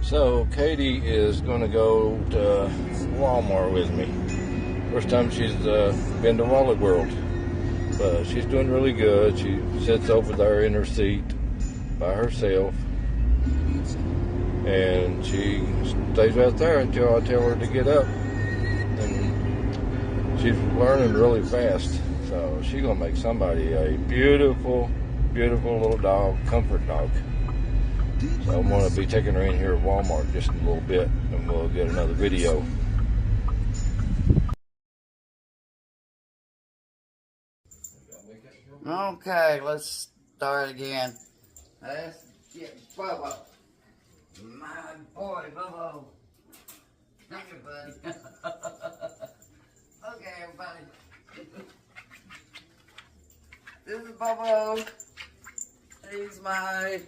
So Katie is going to go to Walmart with me. First time she's been to Wally World. But she's doing really good. She sits over there in her seat by herself. And she stays right there until I tell her to get up. And she's learning really fast. So she's going to make somebody a beautiful, beautiful little dog, comfort dog. So I'm going to be taking her in here at Walmart just in a little bit, and we'll get another video. Okay, let's start again. Let's get Bubba. My boy, Bubba. Thank you, buddy. Okay, everybody. This is Bubba. He's my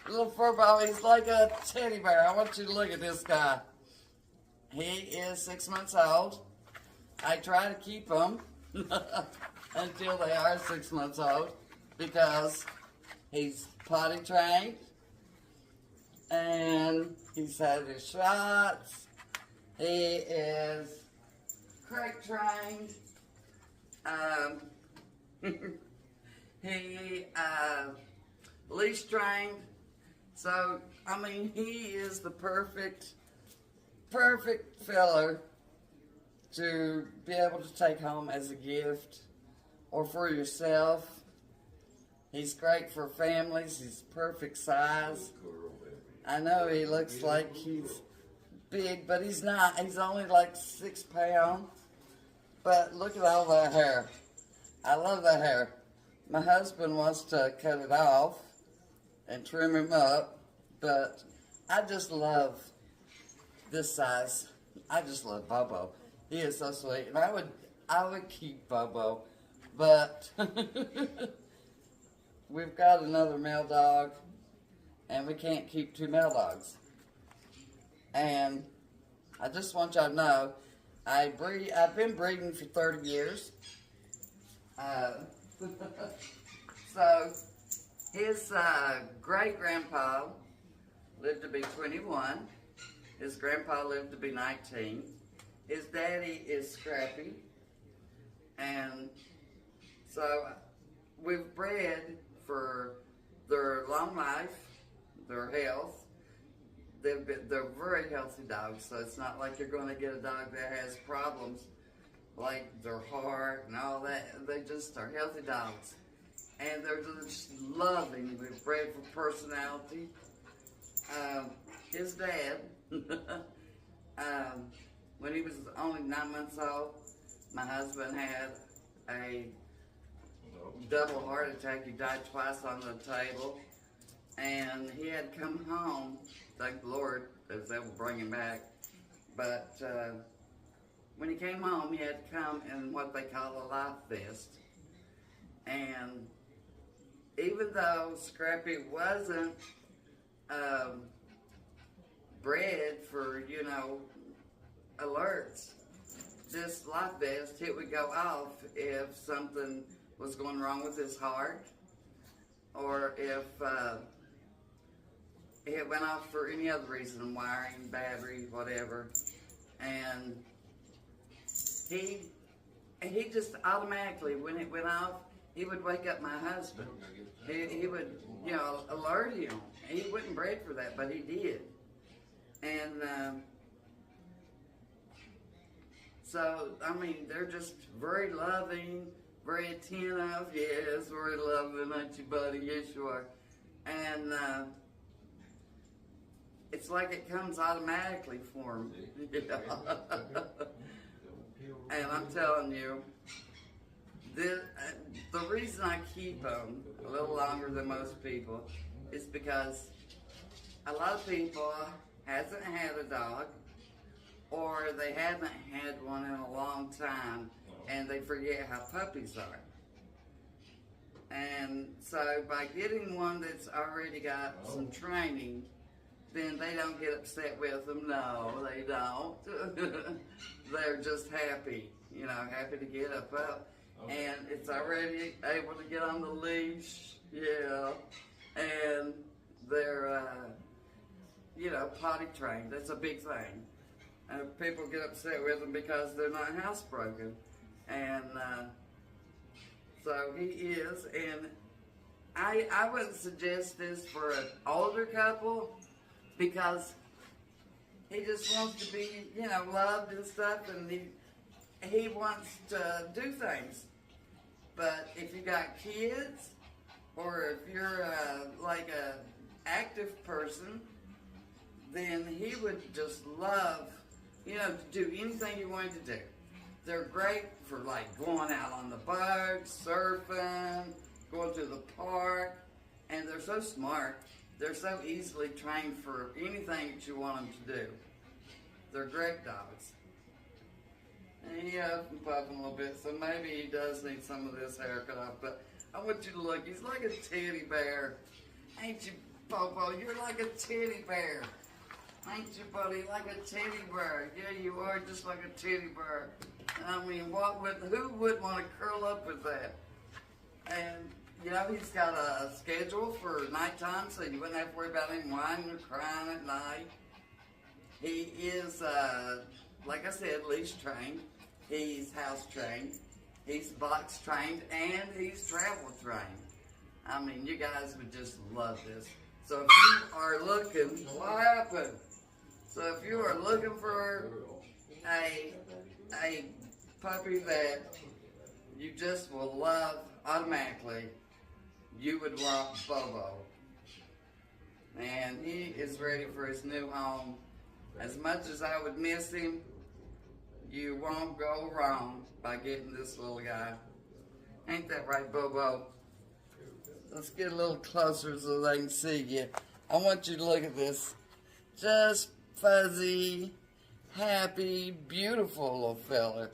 little fur ball. He's like a teddy bear. I want you to look at this guy. He is 6 months old. I try to keep him until they are 6 months old because he's potty trained and he's had his shots. He is crate trained. He leash trained. So, I mean, he is the perfect fella to be able to take home as a gift or for yourself. He's great for families. He's perfect size. I know he looks like he's big, but he's not. He's only like 6 pounds. But look at all that hair. I love that hair. My husband wants to cut it off and trim him up, but I just love this size. I just love Bobo. He is so sweet, and I would keep Bobo, but we've got another male dog, and we can't keep 2 male dogs. And I just want y'all to know, I've been breeding for 30 years. So his great-grandpa lived to be 21. His grandpa lived to be 19. His daddy is Scrappy. And so we've bred for their long life, their health. They're very healthy dogs, so it's not like you're going to get a dog that has problems like their heart and all that. They just are healthy dogs. And they're just loving. We've bred for personality. His dad, when he was only 9 months old, my husband had a double heart attack. He died twice on the table. And he had come home, thank the Lord, as they will bring him back. But when he came home, he had to come in what they call a life vest. And even though Scrappy wasn't bred for, you know, alerts, this life vest, it would go off if something was going wrong with his heart, or if it went off for any other reason, wiring, battery, whatever. And he just automatically, when it went off, he would wake up my husband. He would, you know, alert him. He wasn't bred for that, but he did. And so, I mean, they're just very loving, very attentive. Yes, very loving, aren't you, buddy? Yes, you are. And it's like it comes automatically for him. And I'm telling you, the reason I keep them a little longer than most people is because a lot of people hasn't had a dog, or they haven't had one in a long time, and they forget how puppies are. And so by getting one that's already got some training, then they don't get upset with them. No, they don't. They're just happy, you know, happy to get a pup. And it's already able to get on the leash, yeah. And they're potty trained. That's a big thing. People get upset with them because they're not housebroken. And so he is. And I wouldn't suggest this for an older couple because he just wants to be, loved and stuff, and he wants to do things. But if you got kids, or if you're like a active person, then he would just love, to do anything you wanted to do. They're great for like going out on the boat, surfing, going to the park, and they're so smart. They're so easily trained for anything that you want them to do. They're great dogs. And he up and puffing a little bit, so maybe he does need some of this hair cut off. But I want you to look. He's like a teddy bear. Ain't you, Popo? You're like a teddy bear. Ain't you, buddy? Like a teddy bear. Yeah, you are just like a teddy bear. I mean, who would want to curl up with that? And, he's got a schedule for nighttime, so you wouldn't have to worry about him whining or crying at night. He is, like I said, leash trained. He's house trained. He's box trained, and he's travel trained. I mean, you guys would just love this. So if you are looking, what happened? So if you are looking for a puppy that you just will love automatically, you would want Bobo. And he is ready for his new home. As much as I would miss him, you won't go wrong by getting this little guy. Ain't that right, Bobo? Let's get a little closer so they can see you. I want you to look at this. Just fuzzy, happy, beautiful little fella.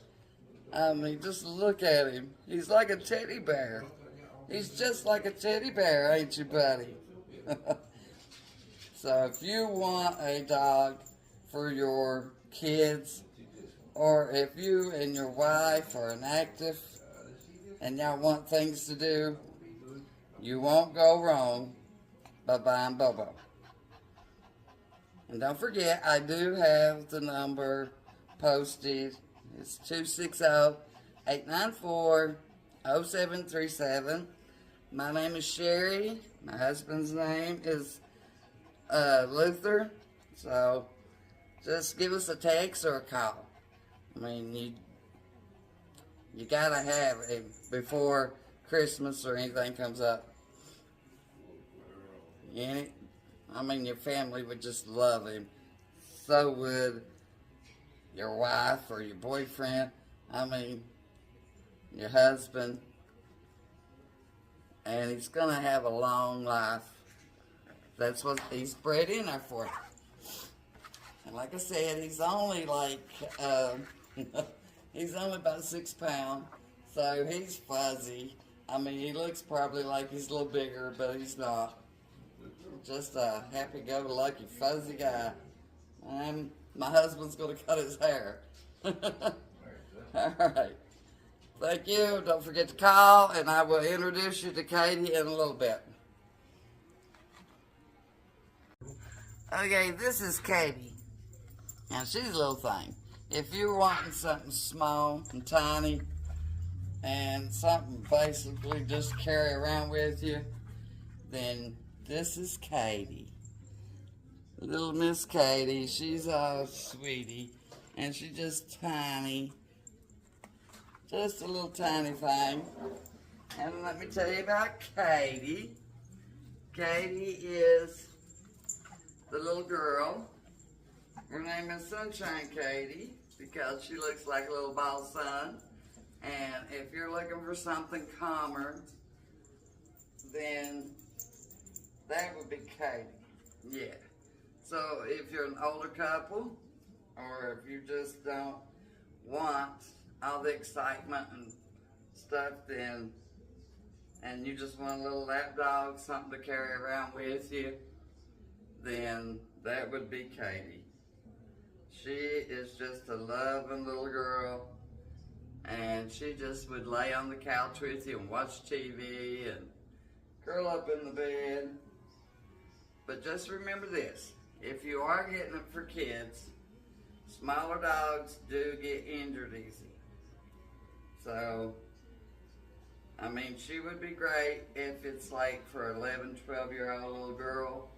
I mean, just look at him. He's like a teddy bear. He's just like a teddy bear, ain't you, buddy? So if you want a dog for your kids, or if you and your wife are inactive and y'all want things to do, you won't go wrong by buying Bobo. And don't forget, I do have the number posted. It's 260-894-0737. My name is Sherry. My husband's name is Luther. So just give us a text or a call. I mean, you gotta have it before Christmas or anything comes up. Your family would just love him. So would your wife or your boyfriend. Your husband. And he's gonna have a long life. That's what he's bred in there for. And like I said, he's only he's only about 6 pounds, so he's fuzzy. He looks probably like he's a little bigger, but he's not. Just a happy-go-lucky, fuzzy guy. And my husband's going to cut his hair. All right. Thank you. Don't forget to call, and I will introduce you to Katie in a little bit. Okay, this is Katie. Now, she's a little thing. If you're wanting something small and tiny and something basically just carry around with you, then this is Katie. Little Miss Katie. She's a sweetie. And she's just tiny. Just a little tiny thing. And let me tell you about Katie. Katie is the little girl. Her name is Sunshine Katie because she looks like a little ball of sun. And if you're looking for something calmer, then that would be Katie. Yeah. So if you're an older couple, or if you just don't want all the excitement and stuff, then, and you just want a little lap dog, something to carry around with you, then that would be Katie. She is just a loving little girl, and she just would lay on the couch with you and watch TV and curl up in the bed. But just remember this, if you are getting them for kids, smaller dogs do get injured easy. So, I mean, she would be great if it's like for 11, 12-year-old little girl.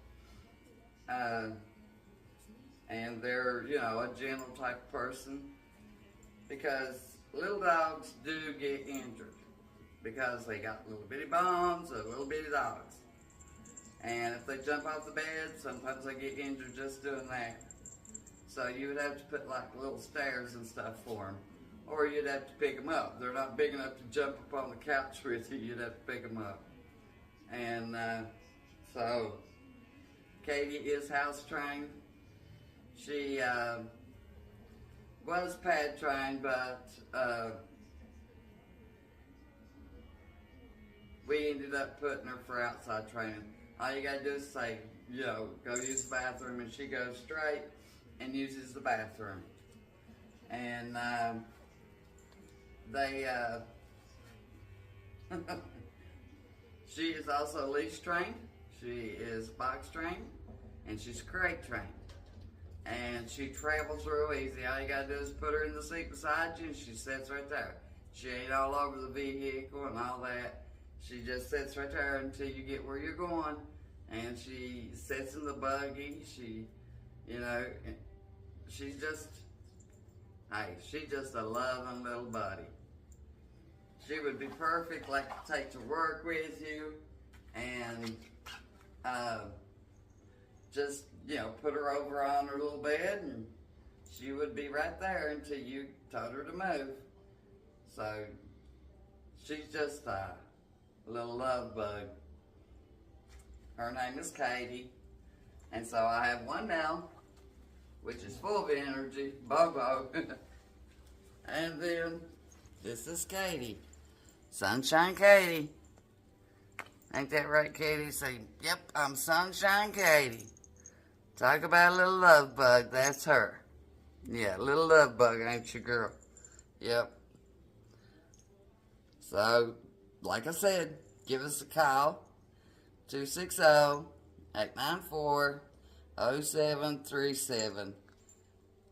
And they're, you know, a gentle type of person. Because little dogs do get injured. Because they got little bitty bones or little bitty dogs. And if they jump off the bed, sometimes they get injured just doing that. So you would have to put like little stairs and stuff for them. Or you'd have to pick them up. They're not big enough to jump up on the couch with you. You'd have to pick them up. And so Katie is house trained. She was pad trained, but we ended up putting her for outside training. All you gotta do is say, you know, go use the bathroom, and she goes straight and uses the bathroom. And she is also leash trained, she is box trained, and she's crate trained. And she travels real easy. All you gotta do is put her in the seat beside you and she sits right there. She ain't all over the vehicle and all that. She just sits right there until you get where you're going. And she sits in the buggy. She, you know, she's just, hey, she's just a loving little buddy. She would be perfect, like, to take to work with you and just, you know, put her over on her little bed and she would be right there until you told her to move. So she's just a little love bug. Her name is Katie. And so I have one now, which is full of energy, Bobo. And then this is Katie. Sunshine Katie. Ain't that right, Katie? Say, yep, I'm Sunshine Katie. Talk about a little love bug, that's her. Yeah, little love bug, ain't you, girl? Yep. So, like I said, give us a call. 260-894-0737.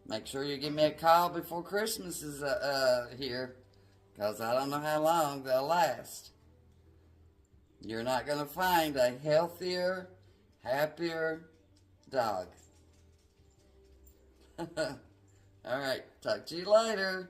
Make sure you give me a call before Christmas is here, because I don't know how long they'll last. You're not going to find a healthier, happier dog. All right, talk to you later.